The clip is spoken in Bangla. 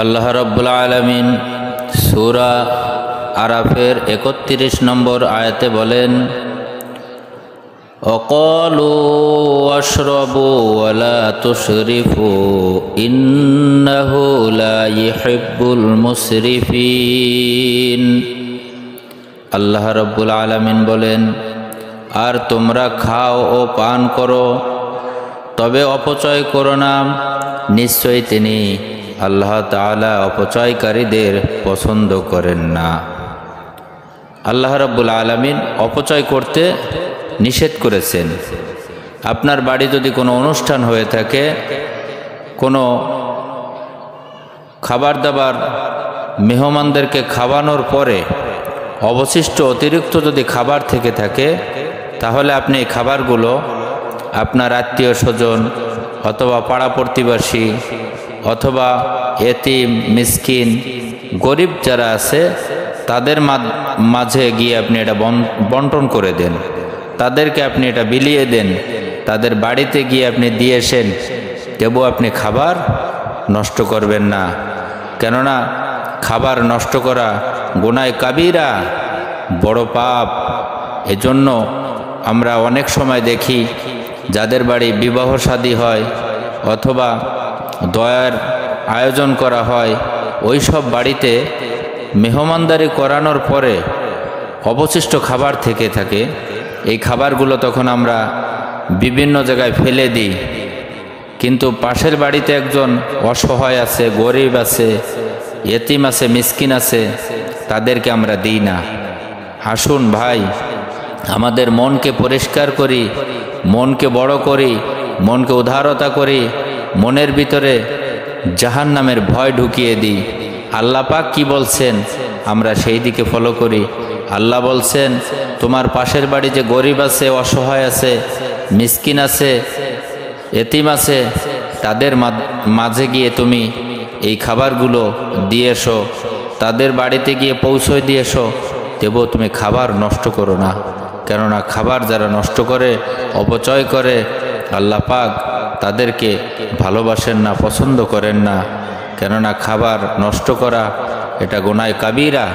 আল্লাহ রাব্বুল আলামিন সূরা আরাফের ৩১ নম্বর আয়াতে বলেন, ওয়াকালু ওয়াশরাবু ওয়ালা তুশরিফু ইন্নাহু লা ইউহিব্বুল মুসরিফিন। আল্লাহ রাব্বুল আলামিন বলেন, আর তোমরা খাও ও পান করো, তবে অপচয় করো না, নিশ্চয়ই তিনি আল্লাহ তাআলা অপচয়কারীদের পছন্দ করেন না। আল্লাহ রাব্বুল আলামিন অপচয় করতে নিষেধ করেছেন। আপনার বাড়ি যদি কোনো অনুষ্ঠান হয়ে থাকে, কোনো খাবার দাবার মেহমানদেরকে খাওয়ানোর পরে অবশিষ্ট অতিরিক্ত যদি খাবার থেকে থাকে, তাহলে আপনি এই খাবারগুলো আপনার আত্মীয় স্বজন অথবা পাড়া প্রতিবেশী অথবা এতিম মিসকিন গরিব যারা আছে তাদের মাঝে গিয়ে আপনি এটা বন্টন করে দেন, তাদেরকে আপনি এটা বিলিয়ে দেন, তাদের বাড়িতে গিয়ে আপনি দিয়ে আসেন। তবু আপনি খাবার নষ্ট করবেন না, কেননা খাবার নষ্ট করা গুনায় কাবিরা, বড় পাপ। এজন্য আমরা অনেক সময় দেখি যাদের বাড়ি বিবাহ শাদী হয় অথবা দয়ার আয়োজন করা হয়, ওই সব বাড়িতে মেহমানদারি করানোর পরে অবশিষ্ট খাবার থেকে থাকে। এই খাবারগুলো তখন আমরা বিভিন্ন জায়গায় ফেলে দিই, কিন্তু পাশের বাড়িতে একজন অসহায় আছে, গরিব আছে, এতিম আছে, মিসকিন আছে, তাদেরকে আমরা দিই না। আসুন ভাই, আমাদের মনকে পরিষ্কার করি, মনকে বড় করি, মনকে উদারতা করি, মনের ভিতরে জাহান্নামের ভয় ঢুকিয়ে দিই। আল্লাহ পাক কি বলছেন আমরা সেই দিকে ফলো করি। আল্লাহ বলছেন, তোমার পাশের বাড়ি যে গরিব আছে, অসহায় আছে, মিসকিন আছে, এতিম আছে, তাদের মাঝে গিয়ে তুমি এই খাবারগুলো দিয়ে এসো, তাদের বাড়িতে গিয়ে পৌঁছয় দিয়ে এসো। তবুও তুমি খাবার নষ্ট করো না, কেননা খাবার যারা নষ্ট করে, অপচয় করে, আল্লাহ পাক তাদেরকে ভালোবাসেন না, পছন্দ করেন না। কেননা খাবার নষ্ট করা এটা গুনায় কাবিরা।